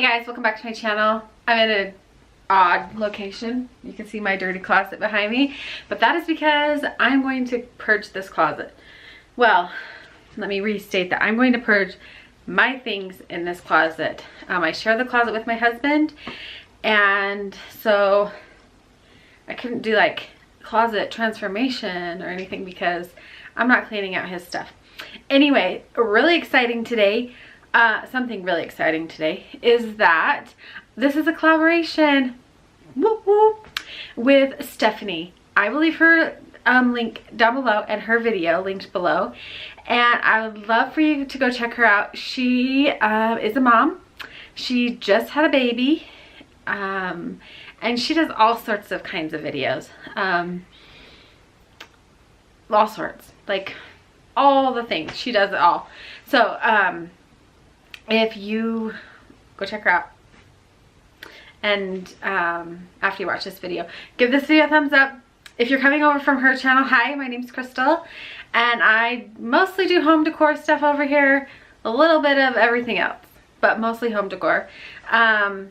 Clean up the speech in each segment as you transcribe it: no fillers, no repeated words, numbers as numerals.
Hey guys, welcome back to my channel. I'm in an odd location. You can see my dirty closet behind me, but that is because I'm going to purge this closet. Well, let me restate that. I'm going to purge my things in this closet. I share the closet with my husband, and so I couldn't do like closet transformation or anything because I'm not cleaning out his stuff. Anyway, really exciting today. Something really exciting today is that this is a collaboration whoop, whoop, with Stephanie. I will leave her link down below and her video linked below, and I would love for you to go check her out. She is a mom. She just had a baby, and she does all sorts of kinds of videos, all sorts, like all the things. She does it all. So if you go check her out, and after you watch this video, give this video a thumbs up. If you're coming over from her channel, hi, my name's Crystal, and I mostly do home decor stuff over here, a little bit of everything else, but mostly home decor. And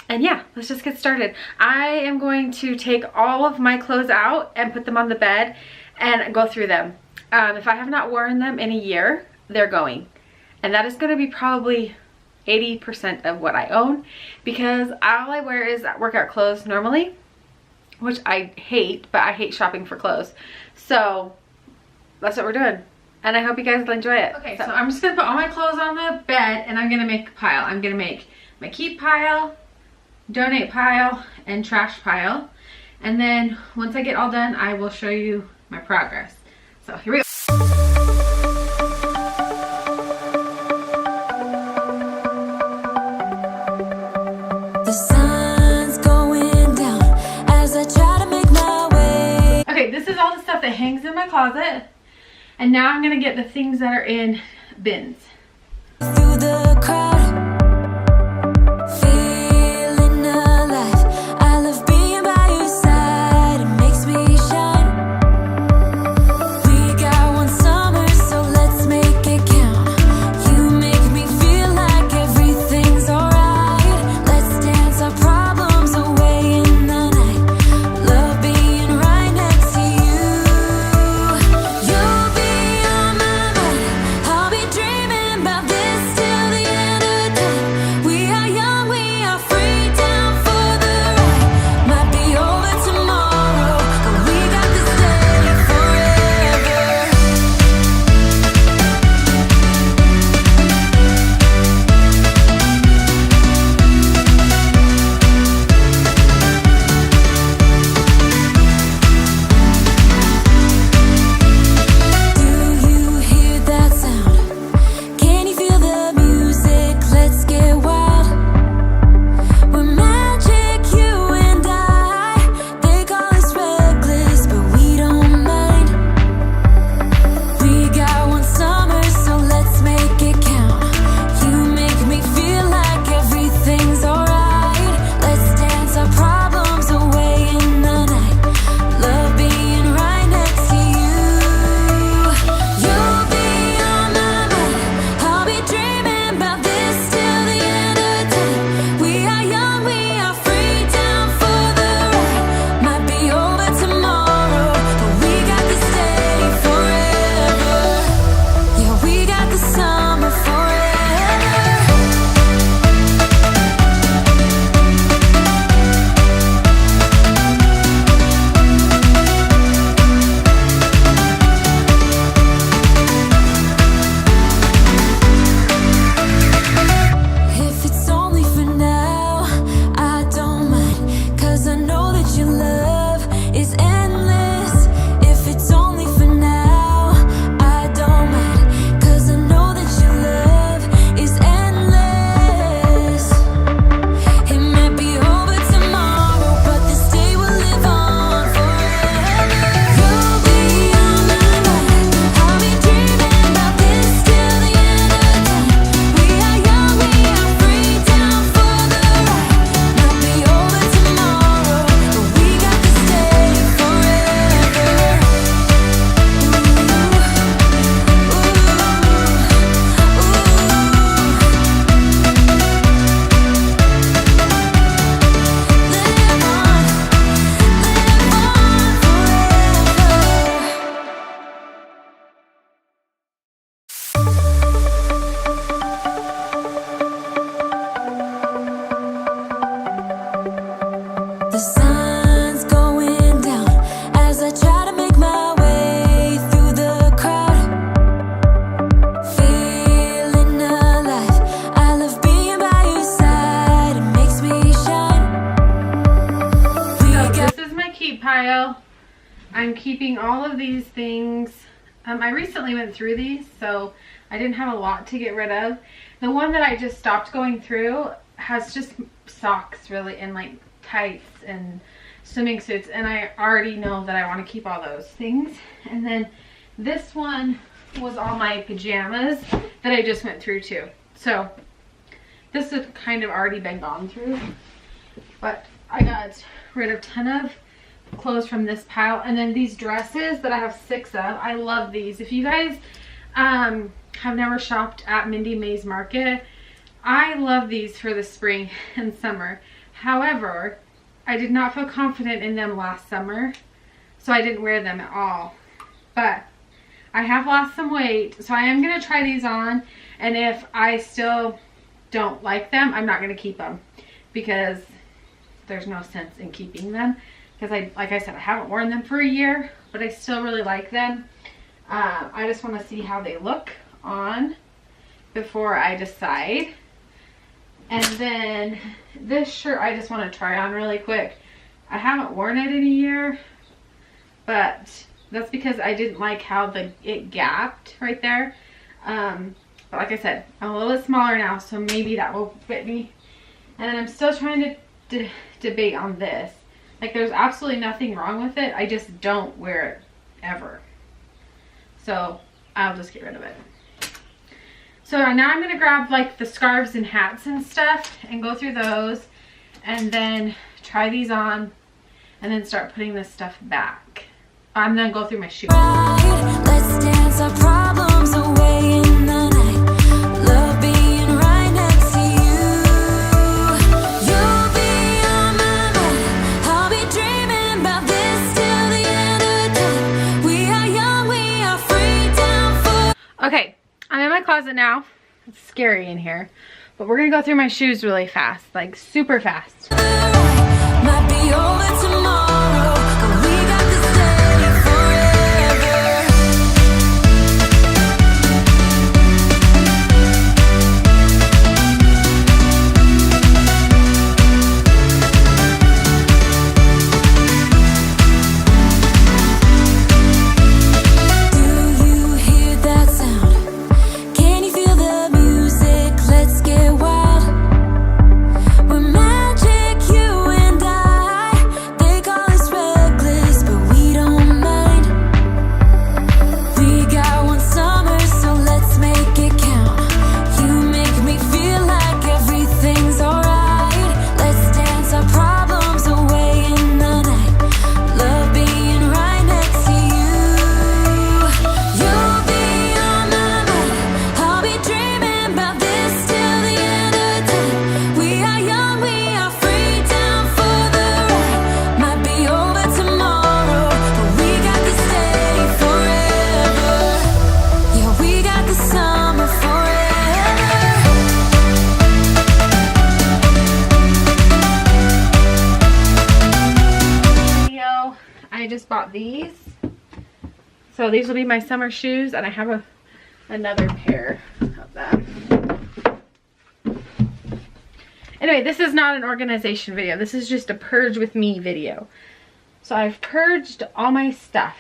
yeah, let's just get started. I am going to take all of my clothes out and put them on the bed and go through them. If I have not worn them in a year, they're going. And that is going to be probably 80% of what I own, because all I wear is workout clothes normally, which I hate, but I hate shopping for clothes. So that's what we're doing, and I hope you guys will enjoy it. Okay, so I'm just going to put all my clothes on the bed, and I'm going to make a pile. I'm going to make my keep pile, donate pile, and trash pile. And then once I get all done, I will show you my progress. So here we go. This is all the stuff that hangs in my closet, and now I'm gonna get the things that are in bins. Through the crowd, feeling alive. I love being by your side, it makes me shine. We got one summer, so let's make it count. You make me feel like everything's alright. Let's dance our problems away in the night. Love being right next to you. You'll be on my mind, I'll be dreaming doing all of these things. I recently went through these, so I didn't have a lot to get rid of. The one that I just stopped going through has just socks really, and like tights and swimming suits, and I already know that I want to keep all those things. And then this one was all my pajamas that I just went through too. So this has kind of already been gone through, but I got rid of a ton of clothes from this pile. And then these dresses that I have 6 of, I love these. If you guys have never shopped at Mindy May's Market, I love these for the spring and summer. However, I did not feel confident in them last summer, so I didn't wear them at all. But I have lost some weight, so I am going to try these on, and if I still don't like them, I'm not going to keep them, because there's no sense in keeping them, because like I said, I haven't worn them for a year, but I still really like them. I just want to see how they look on before I decide. And then this shirt I just want to try on really quick. I haven't worn it in a year, but that's because I didn't like how it gapped right there. But like I said, I'm a little bit smaller now, so maybe that will fit me. And then I'm still trying to debate on this. Like, there's absolutely nothing wrong with it. I just don't wear it ever. So I'll just get rid of it. So now I'm going to grab like the scarves and hats and stuff and go through those, and then try these on, and then start putting this stuff back. I'm going to go through my shoes. Let's dance our problems away in the night. Love being right next to you. You'll be on my mind. I'll be dreaming about this till the end of time. We are young, we are free, down for... Okay, I'm in my closet now. It's scary in here, but we're going to go through my shoes really fast, like super fast. Might be over tomorrow, but we got this day forever. Do you hear that sound? Can you feel the music? Let's get wild. We're magic, you and I. They call us reckless, but we don't mind. We got one summer, so let's make it count. You make me feel like everything's alright. Let's dance our problems away in the night. Love being right next to you. You'll be on my mind. I'll be dreaming about this till the end of time. We are young, we are free, down for the ride. Might be over tomorrow, but we got this day forever. Yeah, we got the summer forever. Video, I just bought these. So these will be my summer shoes, and I have another pair of them. Anyway, this is not an organization video. This is just a purge with me video. So I've purged all my stuff.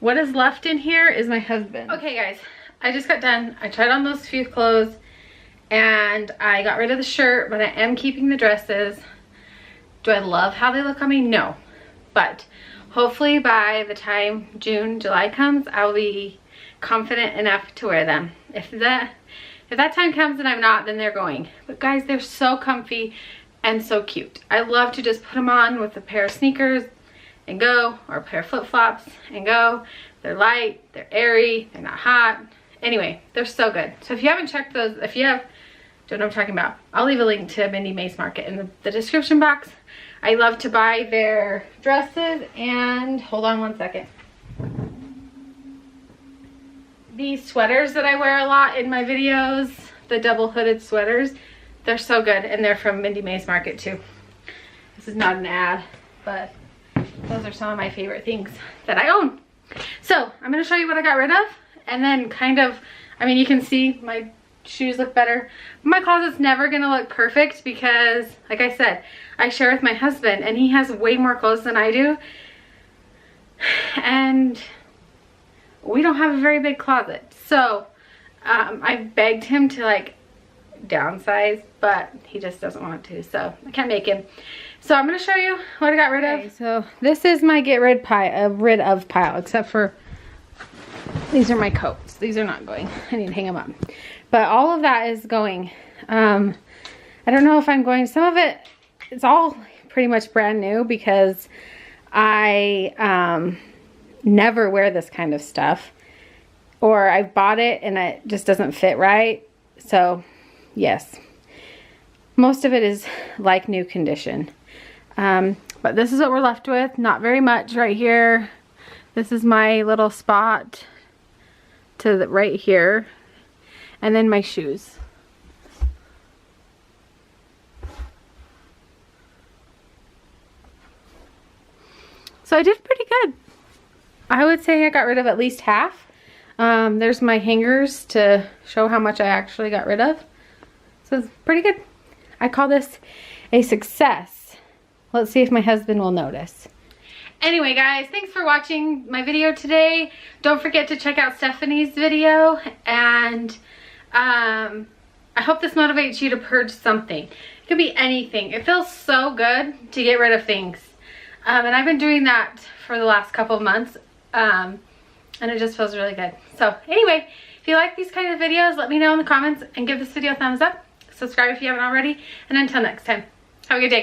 What is left in here is my husband. Okay guys, I just got done. I tried on those few clothes, and I got rid of the shirt, but I am keeping the dresses. Do I love how they look on me? No. But hopefully by the time June, July comes, I will be confident enough to wear them. If that time comes and I'm not, then they're going. But guys, they're so comfy and so cute. I love to just put them on with a pair of sneakers and go, or a pair of flip-flops and go. They're light, they're airy, they're not hot. Anyway, they're so good. So if you haven't checked those, if you have, don't know what I'm talking about, I'll leave a link to Mindy May's Market in the description box. I love to buy their dresses, and hold on one second. These sweaters that I wear a lot in my videos, the double hooded sweaters, they're so good, and they're from Mindy May's Market too. This is not an ad, but those are some of my favorite things that I own. So I'm going to show you what I got rid of, and then kind of, I mean, you can see my shoes look better. My closet's never going to look perfect because, like I said, I share with my husband, and he has way more clothes than I do. And we don't have a very big closet. So I begged him to like downsize, but he just doesn't want to, so I can't make him. So I'm going to show you what I got rid of. So this is my get rid of pile, except for these are my coats. These are not going. I need to hang them up. But all of that is going. I don't know if I'm going, some of it, it's all pretty much brand new because I never wear this kind of stuff, or I've bought it and it just doesn't fit right. So yes, most of it is like new condition. But this is what we're left with. Not very much right here. This is my little spot to the right here. And then my shoes. So I did pretty good. I would say I got rid of at least half. There's my hangers to show how much I actually got rid of. So it's pretty good. I call this a success. Let's see if my husband will notice. Anyway, guys, thanks for watching my video today. Don't forget to check out Stephanie's video. And I hope this motivates you to purge something. It could be anything. It feels so good to get rid of things. And I've been doing that for the last couple of months. And it just feels really good. So anyway, if you like these kinds of videos, let me know in the comments and give this video a thumbs up. Subscribe if you haven't already. And until next time, have a good day.